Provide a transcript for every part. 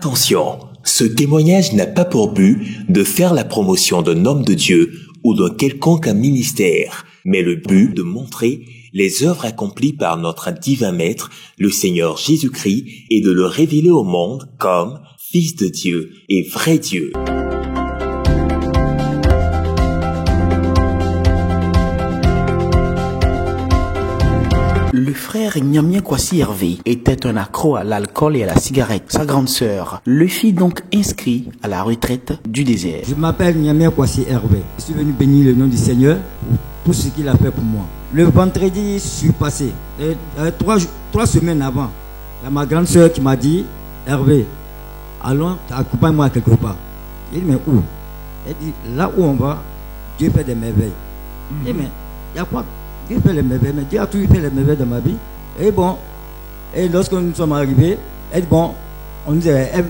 Attention, ce témoignage n'a pas pour but de faire la promotion d'un homme de Dieu ou d'un quelconque ministère, mais le but de montrer les œuvres accomplies par notre divin Maître, le Seigneur Jésus-Christ, et de le révéler au monde comme Fils de Dieu et vrai Dieu. Le frère Nyamien Kwasi Hervé était un accro à l'alcool et à la cigarette. Sa grande sœur le fit donc inscrit à la retraite du désert. Je m'appelle Nyamien Kwasi Hervé. Je suis venu bénir le nom du Seigneur pour tout ce qu'il a fait pour moi. Le vendredi, je suis passé. Et, 3 semaines avant, il y a ma grande sœur qui m'a dit, Hervé, allons, accompagne-moi quelque part. Il dit, mais où? Elle dit, là où on va, Dieu fait des merveilles. Il dit, mais il y a quoi? Dieu fait les merveilles, mais Dieu a toujours fait les merveilles dans ma vie. Et bon, et lorsque nous sommes arrivés, elle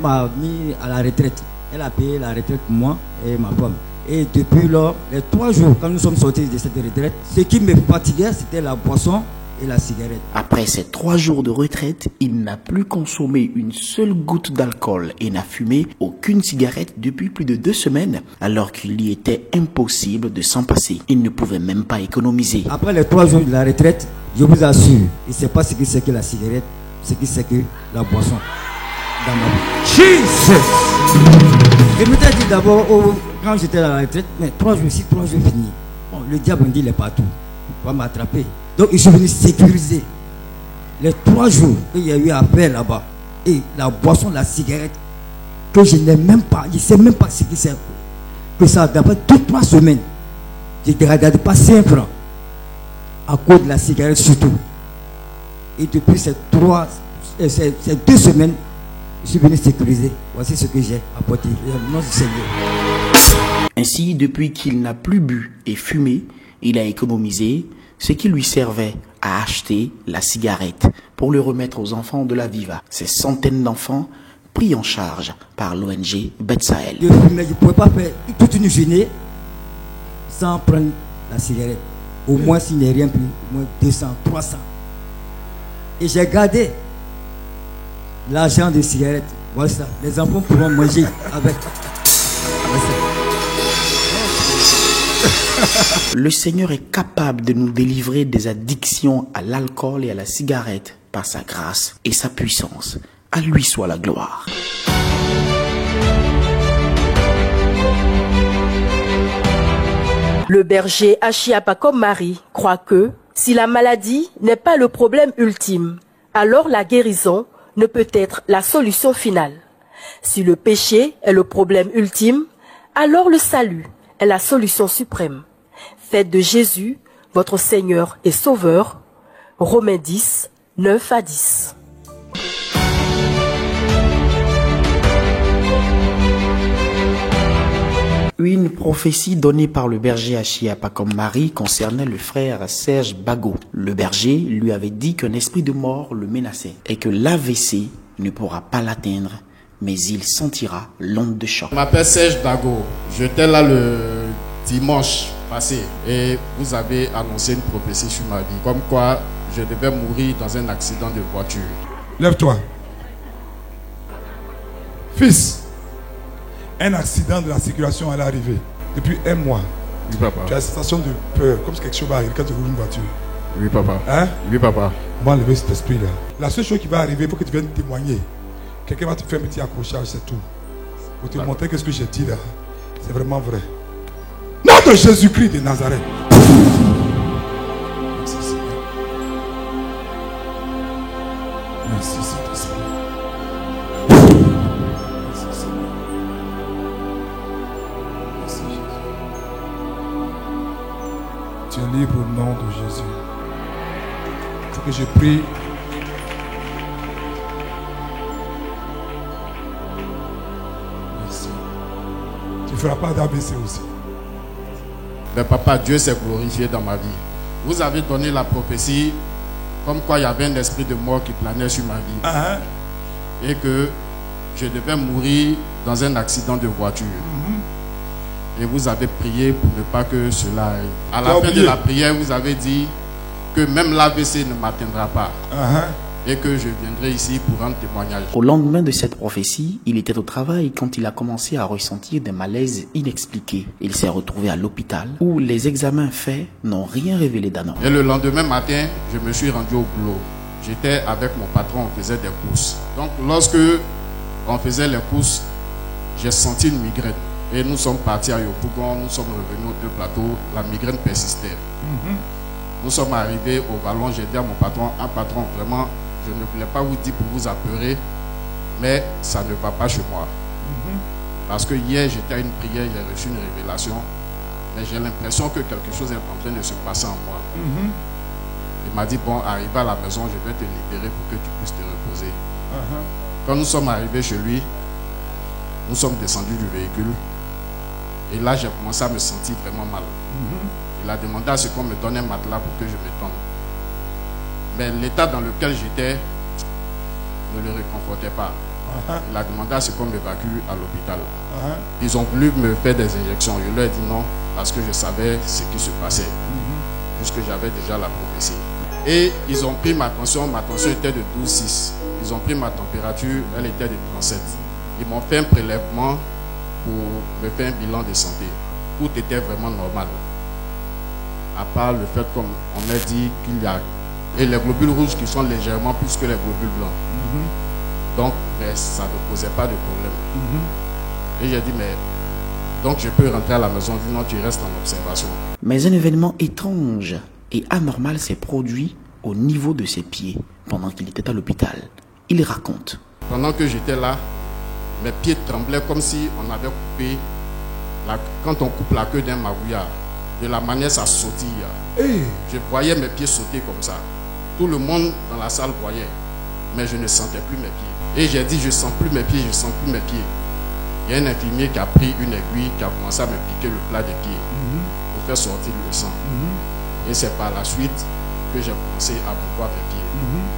m'a mis à la retraite. Elle a payé la retraite pour moi et ma femme. Et depuis lors, les 3 jours, quand nous sommes sortis de cette retraite, ce qui me fatiguait, c'était la boisson et la cigarette. Après ces 3 jours de retraite, il n'a plus consommé une seule goutte d'alcool et n'a fumé aucune cigarette depuis plus de 2 semaines, alors qu'il lui était impossible de s'en passer. Il ne pouvait même pas économiser. Après les 3 jours de la retraite, je vous assure, il ne sait pas ce que c'est que la cigarette, ce que c'est que la boisson dans ma vie. Jesus! Je me suis dit d'abord, quand j'étais à la retraite, mais 3 jours ici, 3 jours finis. Bon, le diable me dit, il est partout. Il va m'attraper. Donc je suis venu sécuriser les 3 jours qu'il y a eu à faire là-bas. Et la boisson, la cigarette, que je n'ai même pas, je ne sais même pas ce que c'est. Que ça, d'après toutes 3 semaines, je ne regardais pas 5 francs. À cause de la cigarette surtout. Et depuis ces 2 semaines, je suis venu sécuriser. Voici ce que j'ai apporté. Au nom du Seigneur. Ainsi, depuis qu'il n'a plus bu et fumé, il a économisé ce qui lui servait à acheter la cigarette pour le remettre aux enfants de la Viva. Ces centaines d'enfants pris en charge par l'ONG Betsaël. Je ne pouvais pas faire toute une journée sans prendre la cigarette. Au moins, s'il n'est rien plus, au moins 200, 300. Et j'ai gardé l'argent des cigarettes. Voilà ça. Les enfants pourront manger avec. Le Seigneur est capable de nous délivrer des addictions à l'alcool et à la cigarette par sa grâce et sa puissance. À lui soit la gloire. Le berger Achiapakom Marie croit que si la maladie n'est pas le problème ultime, alors la guérison ne peut être la solution finale. Si le péché est le problème ultime, alors le salut est la solution suprême. Faites de Jésus votre Seigneur et Sauveur. Romains 10, 9 à 10. Une prophétie donnée par le berger Achiapakom Marie concernait le frère Serge Bago. Le berger lui avait dit qu'un esprit de mort le menaçait et que l'AVC ne pourra pas l'atteindre, mais il sentira l'onde de choc. Je m'appelle Serge Bago. J'étais là le dimanche passé et vous avez annoncé une prophétie sur ma vie, comme quoi je devais mourir dans un accident de voiture. Lève-toi. Fils, un accident de la circulation est arrivé depuis 1 mois. Oui, papa. Tu as une sensation de peur, comme si quelque chose va arriver quand tu roules une voiture. Oui, papa. Hein? Oui, papa. On va enlever cet esprit-là. La seule chose qui va arriver, il faut que tu viennes témoigner. Quelqu'un va te faire un petit accrochage, c'est tout. Pour te montrer que ce que j'ai dit là, c'est vraiment vrai. Nom de Jésus-Christ de Nazareth. Merci Seigneur. Merci Saint-Esprit. Merci Seigneur. Merci Jésus. Tu es libre au nom de Jésus. Il faut que je prie. Merci. Tu ne feras pas d'ABC aussi. Mais papa, Dieu s'est glorifié dans ma vie. Vous avez donné la prophétie comme quoi il y avait un esprit de mort qui planait sur ma vie. Et que je devais mourir dans un accident de voiture. Et vous avez prié pour ne pas que cela arrive. À la fin de la prière, vous avez dit que même l'AVC ne m'atteindra pas. et que je viendrai ici pour rendre témoignage. Au lendemain de cette prophétie, il était au travail quand il a commencé à ressentir des malaises inexpliqués. Il s'est retrouvé à l'hôpital où les examens faits n'ont rien révélé d'anormal. Et le lendemain matin, je me suis rendu au boulot. J'étais avec mon patron, on faisait des courses. Donc lorsque on faisait les courses, j'ai senti une migraine. Et nous sommes partis à Yopougon, nous sommes revenus aux deux plateaux, la migraine persistait. Nous sommes arrivés au ballon, j'ai dit à mon patron, vraiment, je ne voulais pas vous dire pour vous apeurer, mais ça ne va pas chez moi. Parce que hier, j'étais à une prière, j'ai reçu une révélation, mais j'ai l'impression que quelque chose est en train de se passer en moi. Il m'a dit, bon, arrivé à la maison, je vais te libérer pour que tu puisses te reposer. Quand nous sommes arrivés chez lui, nous sommes descendus du véhicule. Et là, j'ai commencé à me sentir vraiment mal. Il a demandé à ce qu'on me donne un matelas pour que je me tende. Mais l'état dans lequel j'étais ne le réconfortait pas. Il a demandé à ce qu'on m'évacue à l'hôpital. Ils ont voulu me faire des injections. Je leur ai dit non, parce que je savais ce qui se passait, puisque j'avais déjà la prophétie. Et ils ont pris ma tension était de 12,6. Ils ont pris ma température, elle était de 37. Ils m'ont fait un prélèvement pour me faire un bilan de santé. Tout était vraiment normal. À part le fait qu'on m'a dit qu'il y a et les globules rouges qui sont légèrement plus que les globules blancs. Donc, mais ça ne posait pas de problème. Et j'ai dit, mais donc je peux rentrer à la maison. Il dit non, tu restes en observation. Mais un événement étrange et anormal s'est produit au niveau de ses pieds pendant qu'il était à l'hôpital. Il raconte. Pendant que j'étais là, mes pieds tremblaient comme si on avait coupé, quand on coupe la queue d'un magouillard, de la manière ça sautille. Je voyais mes pieds sauter comme ça. Tout le monde dans la salle voyait, mais je ne sentais plus mes pieds. Et j'ai dit, je sens plus mes pieds, je sens plus mes pieds. Il y a un infirmier qui a pris une aiguille, qui a commencé à me piquer le plat des pieds pour faire sortir le sang. Et c'est par la suite que j'ai commencé à voir mes pieds.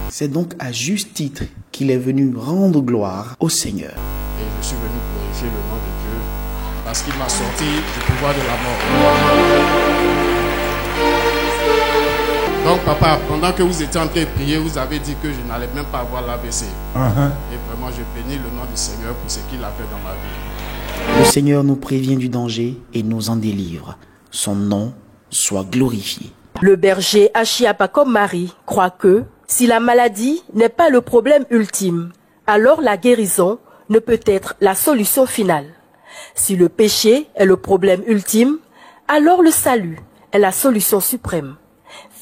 C'est donc à juste titre qu'il est venu rendre gloire au Seigneur. Et je suis venu glorifier le nom de Dieu parce qu'il m'a sorti du pouvoir de la mort. Donc papa, pendant que vous étiez en train de prier, vous avez dit que je n'allais même pas avoir l'AVC. Et vraiment, je bénis le nom du Seigneur pour ce qu'il a fait dans ma vie. Le Seigneur nous prévient du danger et nous en délivre. Son nom soit glorifié. Le berger Achiapa comme Marie croit que si la maladie n'est pas le problème ultime, alors la guérison ne peut être la solution finale. Si le péché est le problème ultime, alors le salut est la solution suprême.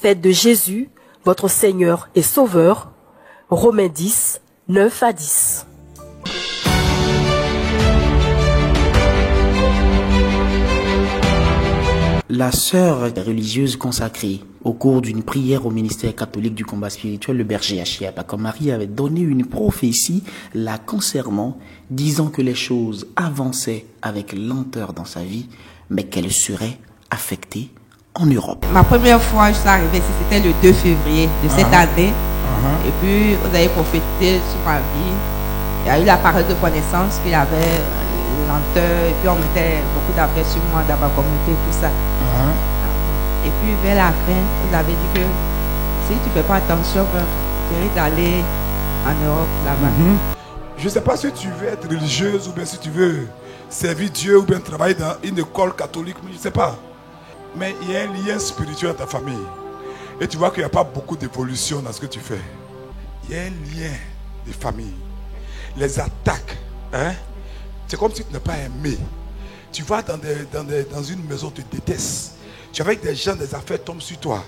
Faites de Jésus votre Seigneur et Sauveur. Romains 10, 9 à 10. La sœur religieuse consacrée au cours d'une prière au ministère catholique du combat spirituel, le berger Achiapa comme Marie avait donné une prophétie la concernant, disant que les choses avançaient avec lenteur dans sa vie, mais qu'elle serait affectée en Europe. Ma première fois, je suis arrivée, c'était le 2 février de cette année. Et puis, vous avez prophétisé sur ma vie. Il y a eu la parole de connaissance qu'il y avait lenteur. Et puis, on mettait beaucoup d'appels sur moi dans ma communauté, tout ça. Et puis, vers la fin, vous avez dit que si tu ne fais pas attention, tu risques d'aller en Europe, là-bas. Je ne sais pas si tu veux être religieuse ou bien si tu veux servir Dieu ou bien travailler dans une école catholique, mais je ne sais pas. Mais il y a un lien spirituel dans ta famille. Et tu vois qu'il n'y a pas beaucoup d'évolution dans ce que tu fais. Il y a un lien de famille. Les attaques, c'est comme si tu n'es pas aimé. Tu vas dans une maison, tu détestes. Tu es avec des gens, des affaires tombent sur toi.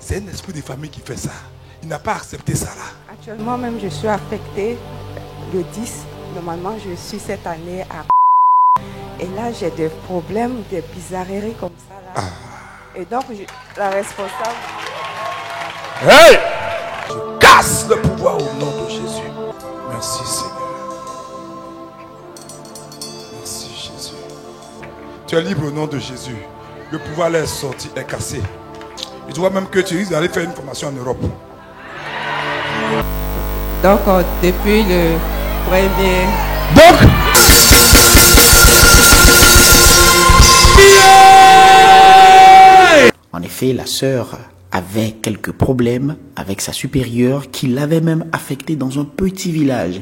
C'est un esprit de famille qui fait ça. Il n'a pas accepté ça là. Actuellement même, je suis affectée le 10. Normalement, je suis cette année à... Et là, j'ai des problèmes, des bizarreries comme ça là. Et donc, la responsable... Hey! Je casse le pouvoir au nom de Jésus. Merci Seigneur. Merci Jésus. Tu es libre au nom de Jésus. Le pouvoir là est sorti, est cassé. Et tu vois même que tu risques d'aller faire une formation en Europe. Donc, depuis le premier... Donc... En effet, la sœur avait quelques problèmes avec sa supérieure qui l'avait même affecté dans un petit village.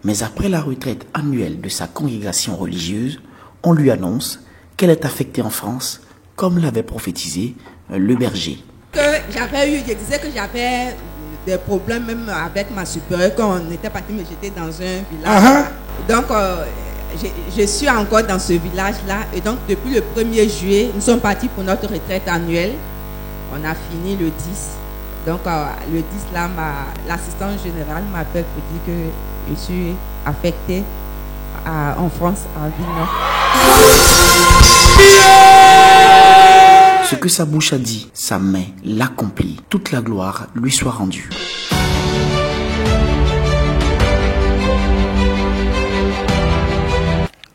Mais après la retraite annuelle de sa congrégation religieuse, on lui annonce qu'elle est affectée en France, comme l'avait prophétisé le berger. Je disais que j'avais des problèmes même avec ma supérieure quand on était parti me jeter dans un village. Donc, je suis encore dans ce village-là. Et donc, depuis le 1er juillet, nous sommes partis pour notre retraite annuelle. On a fini le 10. Donc, le 10, là, l'assistante générale m'appelle pour dire que je suis affectée en France, à Villeneuve. Ce que sa bouche a dit, sa main l'accomplit. Toute la gloire lui soit rendue.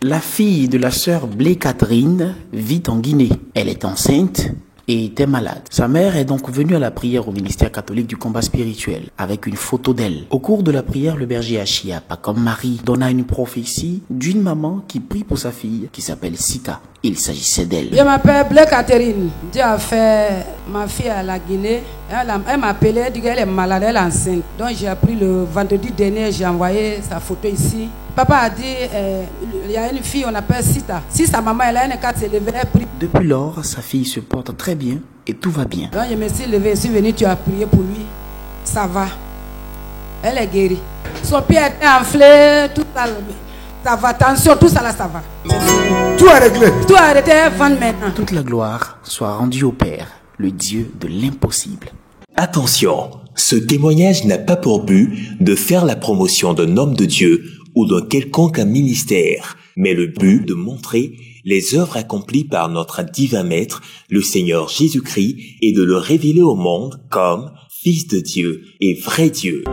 La fille de la sœur Blé Catherine vit en Guinée. Elle est enceinte et était malade. Sa mère est donc venue à la prière au ministère catholique du combat spirituel avec une photo d'elle. Au cours de la prière, le berger Achia, pas comme Marie, donna une prophétie d'une maman qui prie pour sa fille qui s'appelle Sita. Il s'agissait d'elle. Je m'appelle Blé Catherine. Dieu a fait ma fille à la Guinée. Elle m'a appelé, elle dit qu'elle est malade, elle est enceinte. Donc j'ai appris le vendredi dernier, j'ai envoyé sa photo ici. Papa a dit, il y a une fille, on appelle Sita. Si sa maman elle a une carte, elle est pris. Depuis lors, sa fille se porte très bien et tout va bien. Donc je me suis levé, je suis venu, tu as prié pour lui. Ça va. Elle est guérie. Son pied était enflé, tout ça. Ça va, attention, tout ça là, ça va. Tout est réglé. Tout a arrêté, vendre maintenant. Toute la gloire soit rendue au Père, le Dieu de l'impossible. Attention, ce témoignage n'a pas pour but de faire la promotion d'un homme de Dieu ou d'un quelconque ministère, mais le but de montrer les œuvres accomplies par notre divin Maître, le Seigneur Jésus-Christ, et de le révéler au monde comme Fils de Dieu et vrai Dieu.